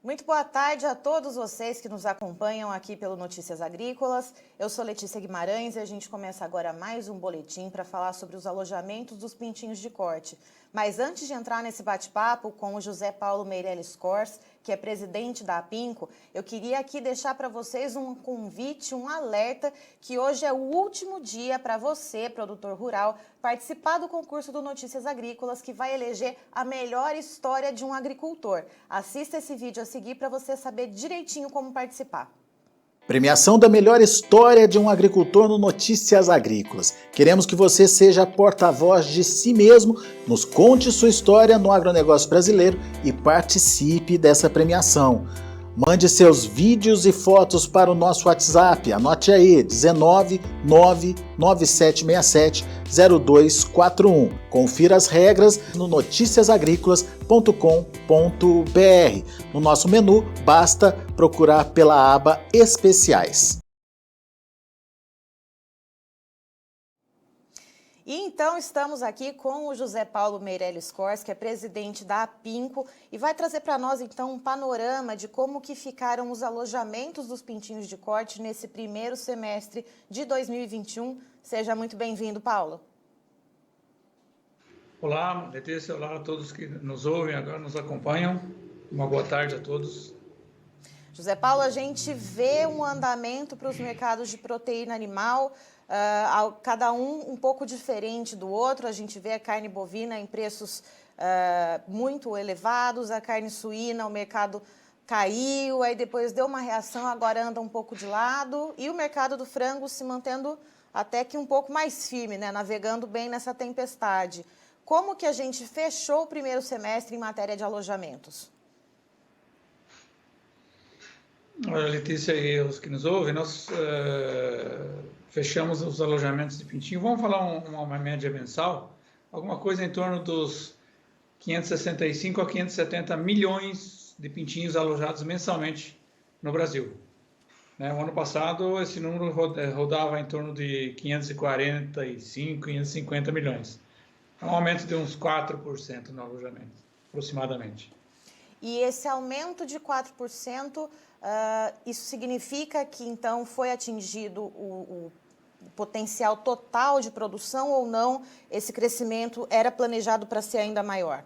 Muito boa tarde a todos vocês que nos acompanham aqui pelo Notícias Agrícolas. Eu sou Letícia Guimarães e a gente começa agora mais um boletim para falar sobre os alojamentos dos pintinhos de corte. Mas antes de entrar nesse bate-papo com o José Paulo Meirelles Cors, que é presidente da Apinco, eu queria aqui deixar para vocês um convite, um alerta, que hoje é o último dia para você, produtor rural, participar do concurso do Notícias Agrícolas, que vai eleger a melhor história de um agricultor. Assista esse vídeo a seguir para você saber direitinho como participar. Premiação da melhor história de um agricultor no Notícias Agrícolas. Queremos que você seja porta-voz de si mesmo, nos conte sua história no agronegócio brasileiro e participe dessa premiação. Mande seus vídeos e fotos para o nosso WhatsApp, anote aí, 19997670241. Confira as regras no noticiasagricolas.com.br. No nosso menu, basta procurar pela aba Especiais. E então estamos aqui com o José Paulo Meirelles Cors, que é presidente da Apinco, e vai trazer para nós então um panorama de como que ficaram os alojamentos dos pintinhos de corte nesse primeiro semestre de 2021. Seja muito bem-vindo, Paulo. Olá, Letícia, olá a todos que nos ouvem agora, nos acompanham. Uma boa tarde a todos. José Paulo, a gente vê um andamento para os mercados de proteína animal, cada um pouco diferente do outro. A gente vê a carne bovina em preços muito elevados, a carne suína, o mercado caiu, aí depois deu uma reação, agora anda um pouco de lado, e o mercado do frango se mantendo até que um pouco mais firme, né, navegando bem nessa tempestade. Como que a gente fechou o primeiro semestre em matéria de alojamentos? Olha, Letícia e os que nos ouvem, nós fechamos os alojamentos de pintinho. Vamos falar uma média mensal, alguma coisa em torno dos 565 a 570 milhões de pintinhos alojados mensalmente no Brasil. Né? O ano passado, esse número rodava em torno de 545, 550 milhões. É um aumento de uns 4% no alojamento, aproximadamente. E esse aumento de 4%, isso significa que, então, foi atingido o potencial total de produção ou não? Esse crescimento era planejado para ser ainda maior?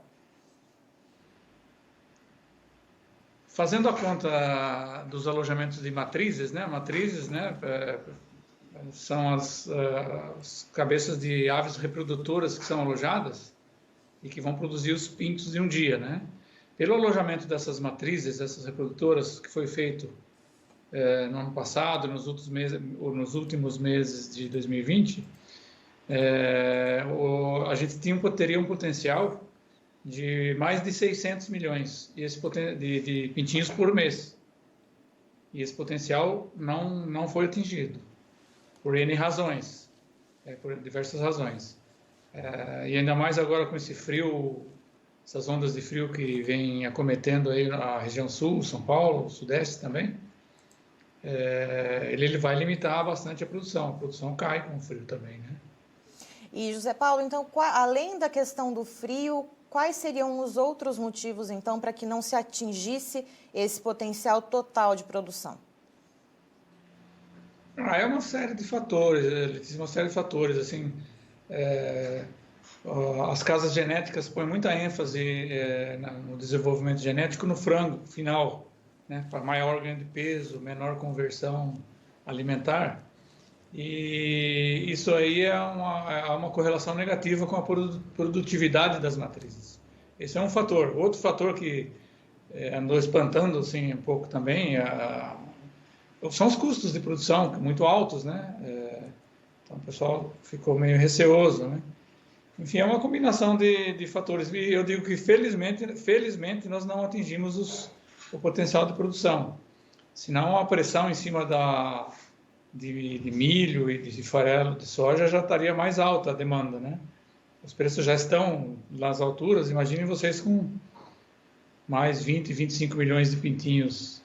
Fazendo a conta dos alojamentos de matrizes, né? Matrizes, né? São as cabeças de aves reprodutoras que são alojadas e que vão produzir os pintos de um dia, né? Pelo alojamento dessas matrizes, essas reprodutoras, que foi feito no ano passado, nos últimos meses de 2020, a gente teria um potencial de mais de 600 milhões de pintinhos por mês. E esse potencial não foi atingido, por N razões, por diversas razões. E ainda mais agora com esse frio, essas ondas de frio que vem acometendo aí a região sul, São Paulo, sudeste também, ele vai limitar bastante a produção cai com o frio também, né? E, José Paulo, então, além da questão do frio, quais seriam os outros motivos, então, para que não se atingisse esse potencial total de produção? É uma série de fatores, assim, as casas genéticas põem muita ênfase no desenvolvimento genético no frango final, né, para maior ganho de peso, menor conversão alimentar, e isso aí é uma correlação negativa com a produtividade das matrizes. Esse é um fator. Outro fator que andou espantando assim, um pouco também são os custos de produção, muito altos, né? Então o pessoal ficou meio receoso, né? Enfim, é uma combinação de fatores. E eu digo que, felizmente nós não atingimos o potencial de produção. Senão, a pressão em cima de milho e de farelo de soja já estaria mais alta a demanda, né? Os preços já estão nas alturas. Imaginem vocês com mais 20, 25 milhões de pintinhos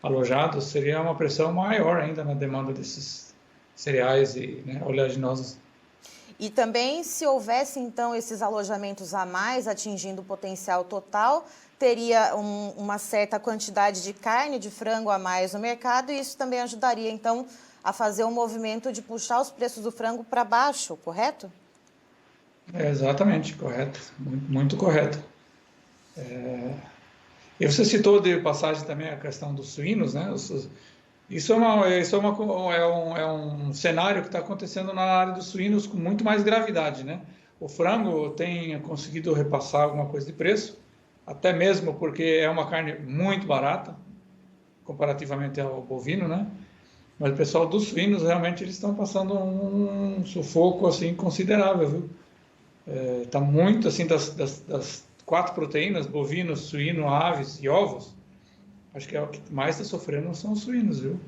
alojados, seria uma pressão maior ainda na demanda desses cereais e oleaginosas. E também, se houvesse, então, esses alojamentos a mais, atingindo o potencial total, teria uma certa quantidade de carne de frango a mais no mercado e isso também ajudaria, então, a fazer um movimento de puxar os preços do frango para baixo, correto? Exatamente, correto, muito correto. E você citou de passagem também a questão dos suínos, né? É um cenário que está acontecendo na área dos suínos com muito mais gravidade, né? O frango tem conseguido repassar alguma coisa de preço, até mesmo porque é uma carne muito barata, comparativamente ao bovino, né? Mas o pessoal dos suínos, realmente, eles estão passando um sufoco, assim, considerável, viu? Tá muito, assim, das 4 proteínas, bovino, suíno, aves e ovos, acho que é o que mais está sofrendo são os suínos, viu?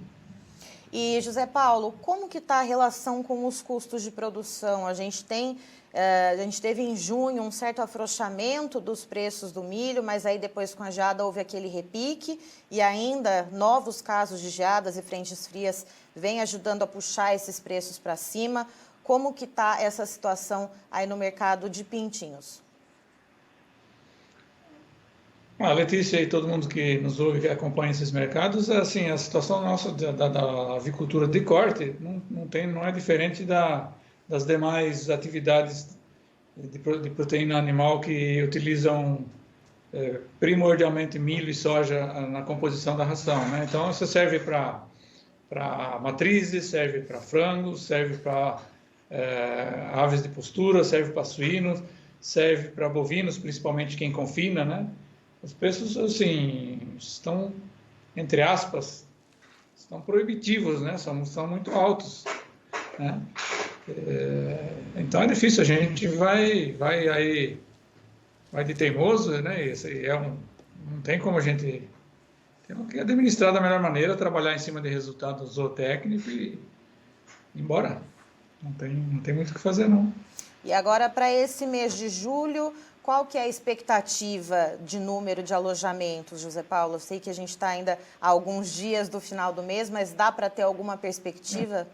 E, José Paulo, como que está a relação com os custos de produção? A gente teve em junho um certo afrouxamento dos preços do milho, mas aí depois com a geada houve aquele repique e ainda novos casos de geadas e frentes frias vêm ajudando a puxar esses preços para cima. Como que está essa situação aí no mercado de pintinhos? Letícia e todo mundo que nos ouve, que acompanha esses mercados, assim, a situação nossa da avicultura de corte não é diferente das demais atividades de proteína animal que utilizam primordialmente milho e soja na composição da ração, né? Então, isso serve para matrizes, serve para frangos, serve para aves de postura, serve para suínos, serve para bovinos, principalmente quem confina, né? Os preços, assim, estão, entre aspas, estão proibitivos, né? São muito altos, né? Então é difícil, a gente vai de teimoso, né? Não tem como a gente... Tem que administrar da melhor maneira, trabalhar em cima de resultados zootécnicos e ir embora. Não tem muito o que fazer, não. E agora, para esse mês de julho, qual que é a expectativa de número de alojamentos, José Paulo? Eu sei que a gente está ainda a alguns dias do final do mês, mas dá para ter alguma perspectiva?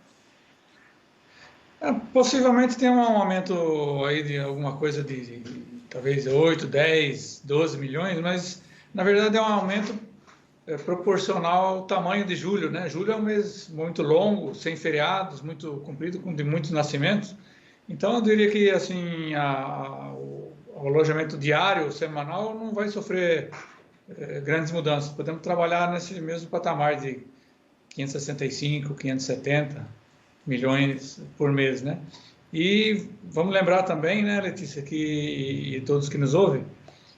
Possivelmente tem um aumento aí de alguma coisa de talvez 8, 10, 12 milhões, mas na verdade é um aumento proporcional ao tamanho de julho, né? Julho é um mês muito longo, sem feriados, muito comprido, de muitos nascimentos. Então eu diria que assim o alojamento diário, semanal, não vai sofrer grandes mudanças. Podemos trabalhar nesse mesmo patamar de 565, 570 milhões por mês, né? E vamos lembrar também, né, Letícia, e todos que nos ouvem,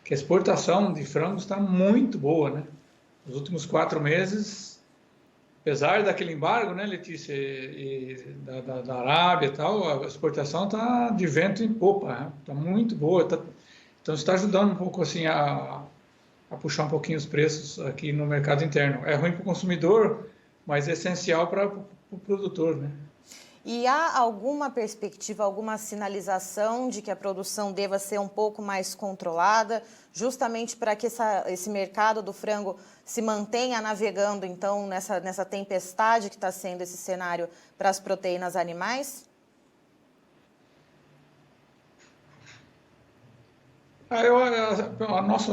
que a exportação de frangos está muito boa, né? Nos últimos 4 meses, apesar daquele embargo, né, Letícia, da Arábia e tal, a exportação está de vento em popa, né? Está muito boa, então está ajudando um pouco assim a puxar um pouquinho os preços aqui no mercado interno. É ruim para o consumidor, mas é essencial para o produtor, né? E há alguma perspectiva, alguma sinalização de que a produção deva ser um pouco mais controlada, justamente para que esse mercado do frango se mantenha navegando, então, nessa tempestade que está sendo esse cenário para as proteínas animais?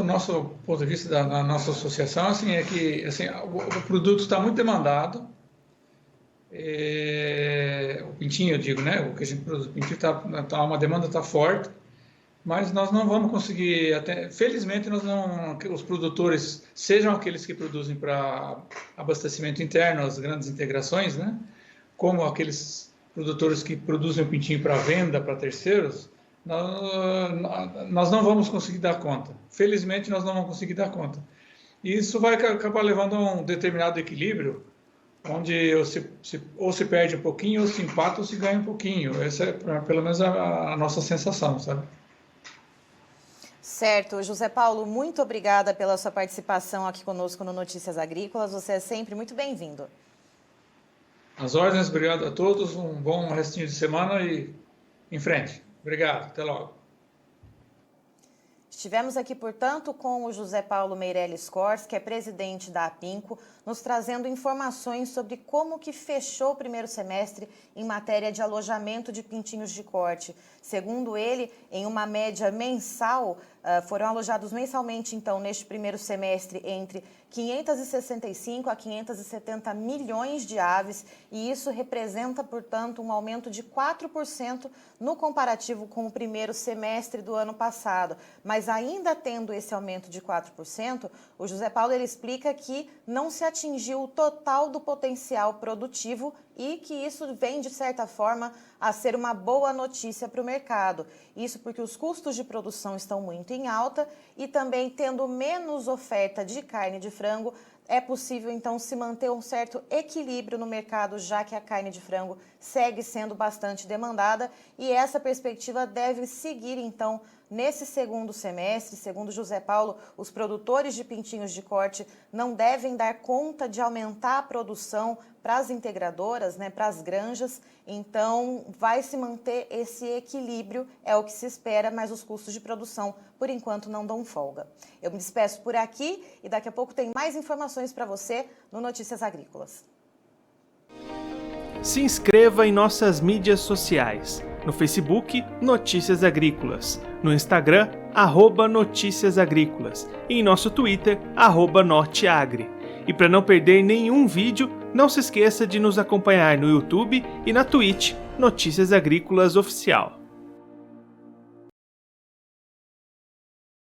Nosso ponto de vista da nossa associação assim, é que assim, o produto está muito demandado. O pintinho, eu digo, né? O que a gente produz, o pintinho uma demanda está forte, mas nós não vamos conseguir, felizmente os produtores, sejam aqueles que produzem para abastecimento interno, as grandes integrações, né? Como aqueles produtores que produzem o pintinho para venda para terceiros, nós não vamos conseguir dar conta. Felizmente nós não vamos conseguir dar conta. E isso vai acabar levando a um determinado equilíbrio, onde ou se perde um pouquinho, ou se empata, ou se ganha um pouquinho. Essa é, pelo menos, a nossa sensação, sabe? Certo. José Paulo, muito obrigada pela sua participação aqui conosco no Notícias Agrícolas. Você é sempre muito bem-vindo. As ordens, obrigado a todos. Um bom restinho de semana e em frente. Obrigado. Até logo. Estivemos aqui, portanto, com o José Paulo Meirelles Cors, que é presidente da Apinco, nos trazendo informações sobre como que fechou o primeiro semestre em matéria de alojamento de pintinhos de corte. Segundo ele, em uma média mensal, foram alojados mensalmente, então, neste primeiro semestre, entre 565 a 570 milhões de aves, e isso representa, portanto, um aumento de 4% no comparativo com o primeiro semestre do ano passado. Mas ainda tendo esse aumento de 4%, o José Paulo ele explica que não se atingiu o total do potencial produtivo e que isso vem, de certa forma, a ser uma boa notícia para o mercado. Isso porque os custos de produção estão muito em alta e também tendo menos oferta de carne de frango, é possível, então, se manter um certo equilíbrio no mercado, já que a carne de frango segue sendo bastante demandada e essa perspectiva deve seguir, então, nesse segundo semestre. Segundo José Paulo, os produtores de pintinhos de corte não devem dar conta de aumentar a produção para as integradoras, para as granjas, então vai se manter esse equilíbrio, é o que se espera, mas os custos de produção, por enquanto, não dão folga. Eu me despeço por aqui e daqui a pouco tem mais informações para você no Notícias Agrícolas. Se inscreva em nossas mídias sociais. No Facebook, Notícias Agrícolas. No Instagram, @Notícias Agrícolas. E em nosso Twitter, @Norteagri. E para não perder nenhum vídeo, não se esqueça de nos acompanhar no YouTube e na Twitch, Notícias Agrícolas Oficial.